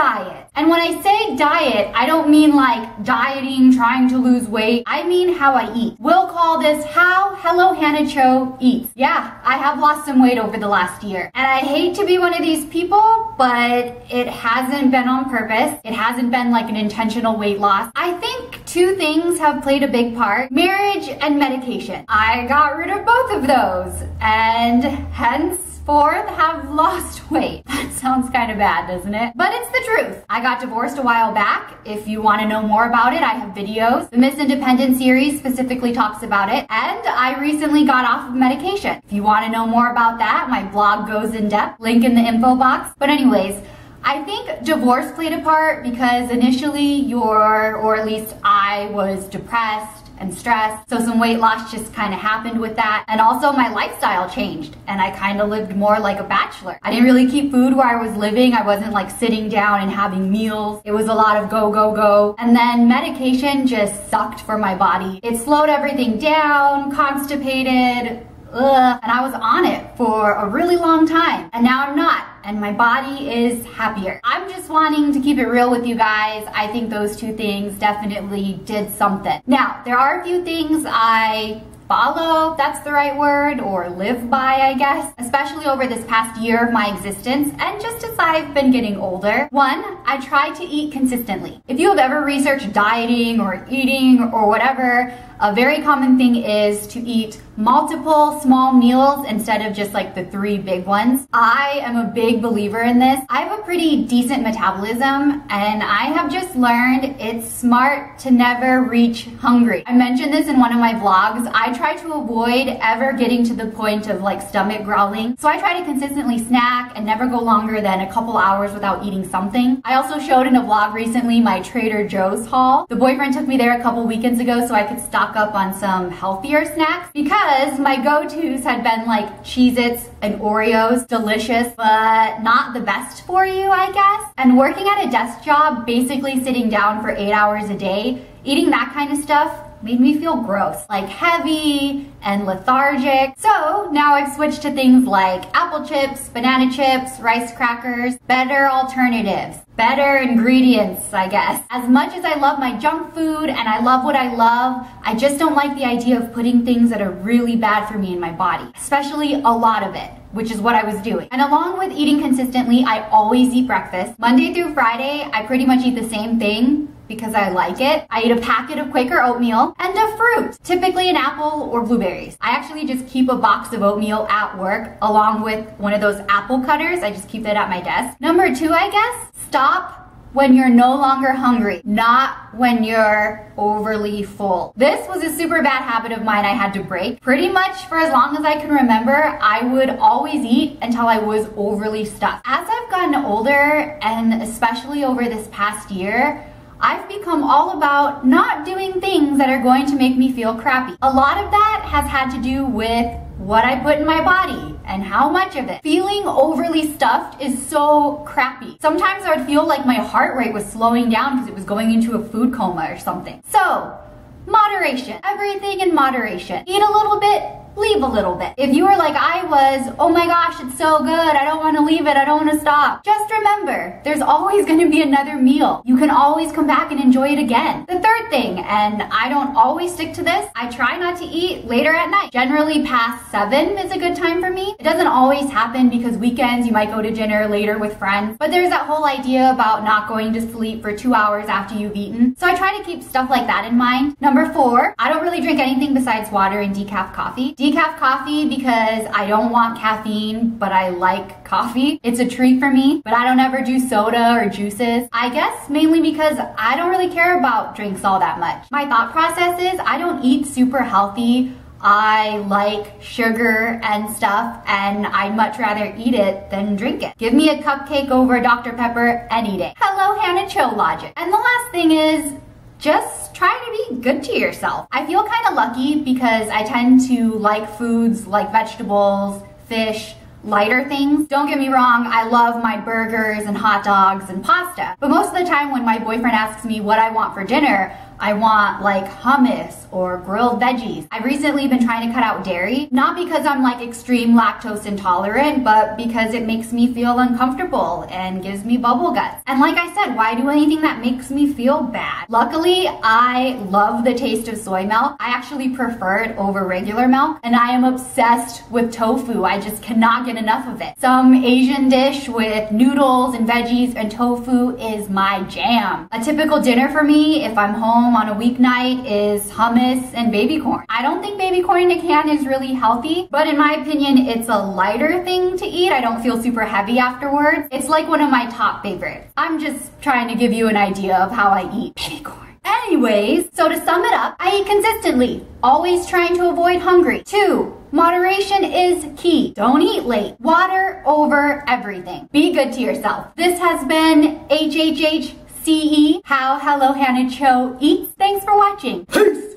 diet. And when I say diet, I don't mean like dieting, trying to lose weight. I mean how I eat. We'll call this how HelloHannahCho eats. Yeah, I have lost some weight over the last year. And I hate to be one of these people, but it hasn't been on purpose. It hasn't been like an intentional weight loss. I think two things have played a big part: marriage and medication. I got rid of both of those and henceforth have lost weight. That sounds kind of bad, doesn't it? But it's the truth. I got divorced a while back. If you want to know more about it, I have videos. The Miss Independent series specifically talks about it. And I recently got off of medication. If you want to know more about that, my blog goes in depth. Link in the info box. But anyways, I think divorce played a part because initially or at least I was depressed and stressed. So some weight loss just kind of happened with that. And also my lifestyle changed and I kind of lived more like a bachelor. I didn't really keep food where I was living. I wasn't like sitting down and having meals. It was a lot of go, go, go. And then medication just sucked for my body. It slowed everything down, constipated, and I was on it for a really long time. And now I'm not. And my body is happier. I'm just wanting to keep it real with you guys. I think those two things definitely did something. Now, there are a few things I follow, if that's the right word, or live by, I guess, especially over this past year of my existence and just as I've been getting older. One, I try to eat consistently. If you have ever researched dieting or eating or whatever, a very common thing is to eat multiple small meals instead of just like the 3 big ones. I am a big believer in this. I have a pretty decent metabolism and I have just learned it's smart to never reach hungry. I mentioned this in one of my vlogs. I try to avoid ever getting to the point of like stomach growling. So I try to consistently snack and never go longer than a couple hours without eating something. I also showed in a vlog recently my Trader Joe's haul. The boyfriend took me there a couple weekends ago so I could stock up on some healthier snacks because my go-tos had been like Cheez-Its and Oreos, delicious, but not the best for you, I guess. And working at a desk job, basically sitting down for 8 hours a day, eating that kind of stuff made me feel gross, like heavy and lethargic. So now I've switched to things like apple chips, banana chips, rice crackers, better alternatives, better ingredients, I guess. As much as I love my junk food and I love what I love, I just don't like the idea of putting things that are really bad for me in my body, especially a lot of it, which is what I was doing. And along with eating consistently, I always eat breakfast. Monday through Friday, I pretty much eat the same thing because I like it. I eat a packet of Quaker oatmeal and a fruit, typically an apple or blueberries. I actually just keep a box of oatmeal at work along with one of those apple cutters. I just keep that at my desk. Number 2, I guess, stop when you're no longer hungry, not when you're overly full. This was a super bad habit of mine I had to break. Pretty much for as long as I can remember, I would always eat until I was overly stuffed. As I've gotten older, and especially over this past year, I've become all about not doing things that are going to make me feel crappy. A lot of that has had to do with what I put in my body and how much of it. Feeling overly stuffed is so crappy. Sometimes I would feel like my heart rate was slowing down because it was going into a food coma or something. So, moderation. Everything in moderation. Eat a little bit, leave a little bit. If you were like I was, oh my gosh, it's so good, I don't want to leave it, I don't want to stop. Just remember, there's always going to be another meal. You can always come back and enjoy it again. The third thing, and I don't always stick to this, I try not to eat later at night. Generally past 7 is a good time for me. It doesn't always happen because weekends you might go to dinner later with friends, but there's that whole idea about not going to sleep for 2 hours after you've eaten. So I try to keep stuff like that in mind. Number 4, I don't really drink anything besides water and decaf coffee. Decaf coffee because I don't want caffeine, but I like coffee. It's a treat for me, but I don't ever do soda or juices. I guess mainly because I don't really care about drinks all that much. My thought process is I don't eat super healthy. I like sugar and stuff, and I'd much rather eat it than drink it. Give me a cupcake over Dr. Pepper any day. HelloHannahCho logic. And the last thing is, just try to be good to yourself. I feel kind of lucky because I tend to like foods like vegetables, fish, lighter things. Don't get me wrong, I love my burgers and hot dogs and pasta. But most of the time when my boyfriend asks me what I want for dinner, I want like hummus or grilled veggies. I've recently been trying to cut out dairy, not because I'm like extreme lactose intolerant, but because it makes me feel uncomfortable and gives me bubble guts. And like I said, why do anything that makes me feel bad? Luckily, I love the taste of soy milk. I actually prefer it over regular milk, and I am obsessed with tofu. I just cannot get enough of it. Some Asian dish with noodles and veggies and tofu is my jam. A typical dinner for me, if I'm home on a weeknight, is hummus and baby corn. I don't think baby corn in a can is really healthy, but in my opinion, it's a lighter thing to eat. I don't feel super heavy afterwards. It's like one of my top favorites. I'm just trying to give you an idea of how I eat baby corn. Anyways, so to sum it up, I eat consistently, always trying to avoid hungry. 2, moderation is key. Don't eat late. Water over everything. Be good to yourself. This has been HHHCE, How Hello Hannah Cho Eats. Thanks for watching. Peace!